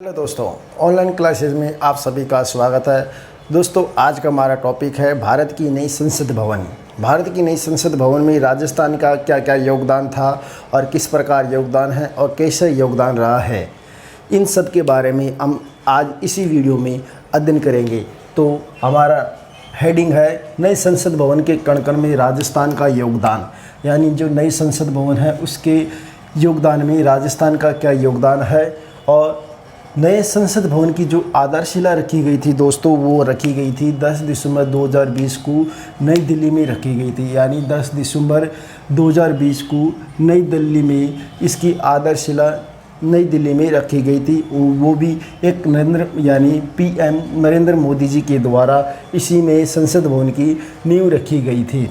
Hello दोस्तों, online classes में आप सभी का स्वागत है। दोस्तों, आज का हमारा टॉपिक है भारत की नई संसद भवन। भारत की नई संसद भवन में राजस्थान का क्या क्या योगदान था और किस प्रकार योगदान है और कैसे योगदान रहा है, इन सब के बारे में हम आज इसी वीडियो में अध्ययन करेंगे। तो हमारा हेडिंग है नई संसद भवन के कण कण में राजस्थान का योगदान, यानी जो नई संसद भवन है उसके योगदान में राजस्थान का क्या योगदान है। और नए संसद भवन की जो आधारशिला रखी गई थी दोस्तों, वो रखी गई थी 10 दिसंबर 2020 को नई दिल्ली में रखी गई थी। यानी 10 दिसंबर 2020 को नई दिल्ली में इसकी आधारशिला नई दिल्ली में रखी गई थी। वो भी एक पीएम नरेंद्र मोदी जी के द्वारा इसी में संसद भवन की नींव रखी गई थी।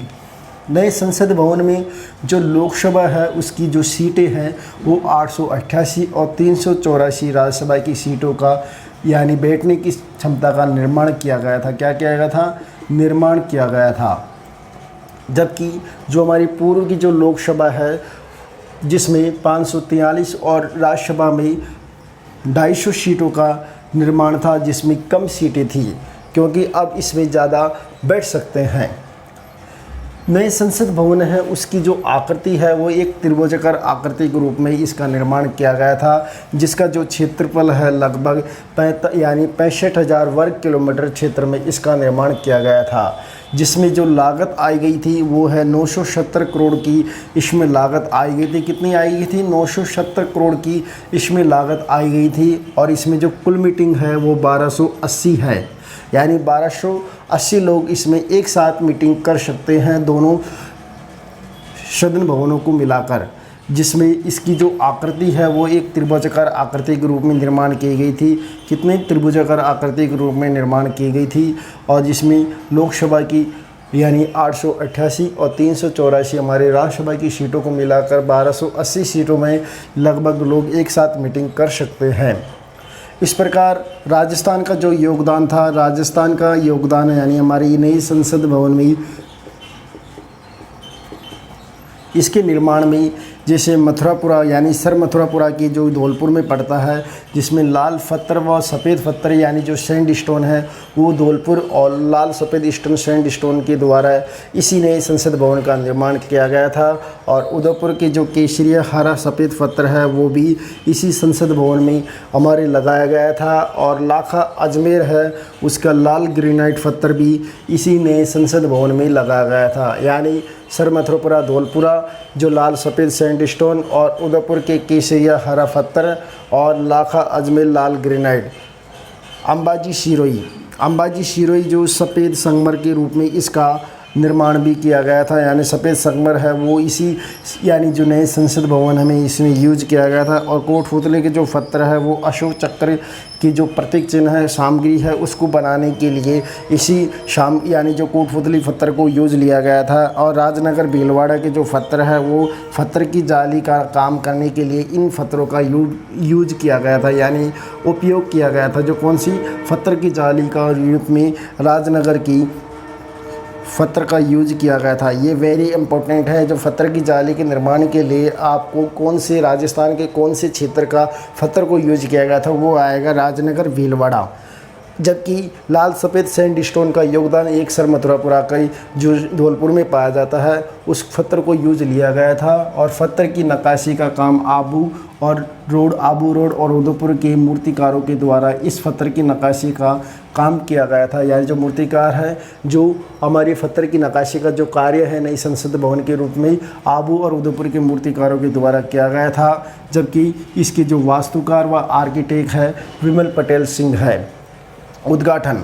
नए संसद भवन में जो लोकसभा है उसकी जो सीटें हैं वो 888 और 384 राज्यसभा की सीटों का यानी बैठने की क्षमता का निर्माण किया गया था। क्या किया गया था? निर्माण किया गया था। जबकि जो हमारी पूर्व की जो लोकसभा है जिसमें 543 और राज्यसभा में 250 सीटों का निर्माण था, जिसमें कम सीटें थी क्योंकि अब इसमें ज़्यादा बैठ सकते हैं। नए संसद भवन है उसकी जो आकृति है वो एक त्रिभुजाकार आकृति के रूप में इसका निर्माण किया गया था, जिसका जो क्षेत्रफल है लगभग 65,000 वर्ग किलोमीटर क्षेत्र में इसका निर्माण किया गया था। जिसमें जो लागत आई गई थी वो है 970 करोड़ की इसमें लागत आई गई थी। कितनी आई गई थी? 970 करोड़ की इसमें लागत आई गई थी। और इसमें जो कुल मीटिंग है वो 1280 है, यानी 1280 लोग इसमें एक साथ मीटिंग कर सकते हैं, दोनों सदन भवनों को मिलाकर। जिसमें इसकी जो आकृति है वो एक त्रिभुजाकार आकृति के रूप में निर्माण की गई थी। कितने त्रिभुजाकार आकृति के रूप में निर्माण की गई थी। और जिसमें लोकसभा की यानी 888 और 384 हमारे राज्यसभा की सीटों को मिलाकर 1280 सीटों में लगभग लोग एक साथ मीटिंग कर सकते हैं। इस प्रकार राजस्थान का जो योगदान था, राजस्थान का योगदान यानी हमारी नई संसद भवन में इसके निर्माण में जैसे मथुरापुरा यानी सर मथुरापुरा की जो धौलपुर में पड़ता है, जिसमें लाल पत्थर व सफ़ेद पत्थर यानी जो सैंड स्टोन है वो धौलपुर और लाल सफ़ेद स्टोन सैंड स्टोन के द्वारा इसी नए संसद भवन का निर्माण किया गया था। और उदयपुर के जो केसरिया हरा सफ़ेद पत्थर है वो भी इसी संसद भवन में हमारे लगाया गया था। और लाखा अजमेर है उसका लाल ग्रेनाइट पत्थर भी इसी नए संसद भवन में लगाया गया था। यानी सर मथुरापुरा धौलपुरा जो लाल सफ़ेद सैंडस्टोन और उदयपुर के केसरिया हरा पत्थर और लाखा अजमेर लाल ग्रेनाइट। अंबाजी सिरोही जो सफ़ेद संगमर के रूप में इसका निर्माण भी किया गया था। यानी सफ़ेद संगमर है वो इसी यानी जो नए संसद भवन हमें इसमें यूज किया गया था। और कोटपुतली के जो पत्थर है वो अशोक चक्र की जो प्रतीक चिन्ह है सामग्री है उसको बनाने के लिए इसी यानी जो कोटपुतली पत्थर को यूज लिया गया था। और राजनगर भीलवाड़ा के जो पत्थर है वो पत्थर की जाली का काम करने के लिए इन पत्थरों का यूज किया गया था, यानी उपयोग किया गया था। जो कौन सी पत्थर की जाली का रूप में राजनगर की पत्थर का यूज किया गया था। ये वेरी इंपॉर्टेंट है। जो पत्थर की जाली के निर्माण के लिए आपको कौन से राजस्थान के कौन से क्षेत्र का पत्थर को यूज किया गया था वो आएगा राजनगर भीलवाड़ा। जबकि लाल सफ़ेद सैंडस्टोन का योगदान एक सर मथुरापुरा का जो धौलपुर में पाया जाता है उस पत्थर को यूज लिया गया था। और पत्थर की नक्काशी का काम आबू रोड और उदयपुर के मूर्तिकारों के द्वारा इस पत्थर की नक्काशी का काम किया गया था। यानी जो मूर्तिकार है जो हमारी पत्थर की नक्काशी का जो कार्य है नई संसद भवन के रूप में आबू और उदयपुर के मूर्तिकारों के द्वारा किया गया था। जबकि इसके जो वास्तुकार व आर्किटेक्ट है विमल पटेल सिंह है। उद्घाटन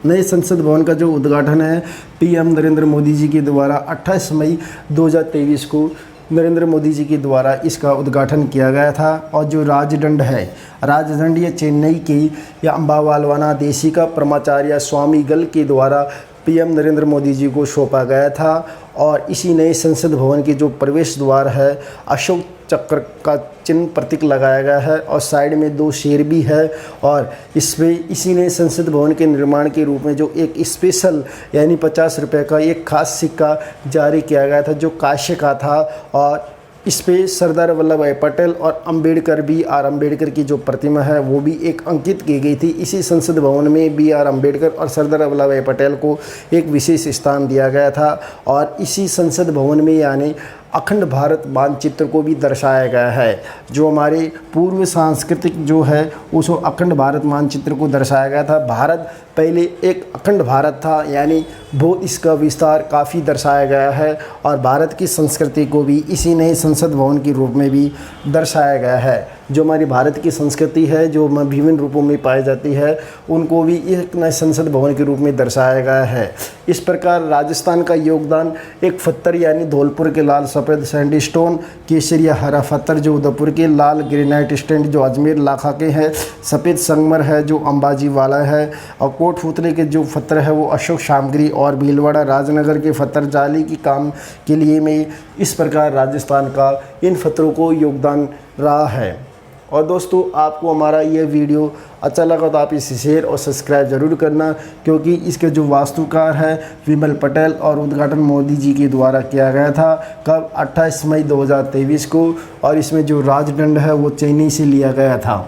नए संसद भवन का जो उद्घाटन है पीएम नरेंद्र मोदी जी के द्वारा 28 मई 2023 को नरेंद्र मोदी जी के द्वारा इसका उद्घाटन किया गया था। और जो राजदंड या चेन्नई के या अम्बावालवाना देशी का परमाचार्य स्वामी गल के द्वारा पीएम नरेंद्र मोदी जी को सौंपा गया था। और इसी नए संसद भवन के जो प्रवेश द्वार है अशोक चक्र का चिन्ह प्रतीक लगाया गया है और साइड में 2 शेर भी है। और इसमें इसी नए संसद भवन के निर्माण के रूप में जो एक स्पेशल यानी 50 रुपये का एक खास सिक्का जारी किया गया था जो कांस्य का था। और इस पे सरदार वल्लभ भाई पटेल और अंबेडकर B.R. अंबेडकर की जो प्रतिमा है वो भी एक अंकित की गई थी। इसी संसद भवन में B.R. अंबेडकर और सरदार वल्लभ भाई पटेल को एक विशेष स्थान दिया गया था और इसी संसद भवन में यानी अखंड भारत मानचित्र को भी दर्शाया गया है। जो हमारे पूर्व सांस्कृतिक जो है उस अखंड भारत मानचित्र को दर्शाया गया था। भारत पहले एक अखंड भारत था, यानी वो इसका विस्तार काफ़ी दर्शाया गया है और भारत की संस्कृति को भी इसी नए संसद भवन के रूप में भी दर्शाया गया है। जो हमारी भारत की संस्कृति है जो विभिन्न रूपों में पाई जाती है उनको भी एक नए संसद भवन के रूप में दर्शाया गया है। इस प्रकार राजस्थान का योगदान एक पत्थर यानी धौलपुर के लाल सफ़ेद सैंडस्टोन, केसरिया हरा पत्थर जो उदयपुर के, लाल ग्रेनाइट स्टैंड जो अजमेर इलाका के हैं, सफ़ेद संगमर है जो अंबाजी वाला है और कोटपुतली के जो पत्थर है वो अशोक शामगिरी और भीलवाड़ा राजनगर के पत्थर जाली की काम के लिए में इस प्रकार राजस्थान का इन पत्थरों को योगदान रहा है। और दोस्तों आपको हमारा ये वीडियो अच्छा लगा तो आप इसे शेयर और सब्सक्राइब ज़रूर करना, क्योंकि इसके जो वास्तुकार है विमल पटेल और उद्घाटन मोदी जी के द्वारा किया गया था कब 28 मई 2023 को, और इसमें जो राजदंड है वो चेन्नई से लिया गया था।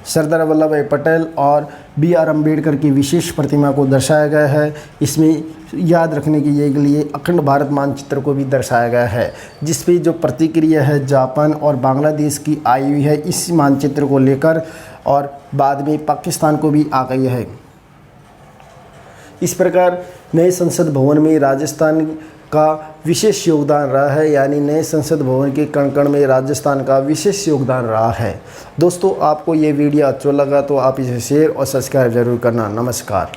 सरदार वल्लभ भाई पटेल और B.R. अंबेडकर की विशेष प्रतिमा को दर्शाया गया है। इसमें याद रखने के लिए अखंड भारत मानचित्र को भी दर्शाया गया है, जिस पे जो प्रतिक्रिया है जापान और बांग्लादेश की आई हुई है इस मानचित्र को लेकर, और बाद में पाकिस्तान को भी आ गई है। इस प्रकार नए संसद भवन में राजस्थान का विशेष योगदान रहा है, यानी नए संसद भवन के कण कण में राजस्थान का विशेष योगदान रहा है। दोस्तों आपको ये वीडियो अच्छा लगा तो आप इसे शेयर और सब्सक्राइब ज़रूर करना। नमस्कार।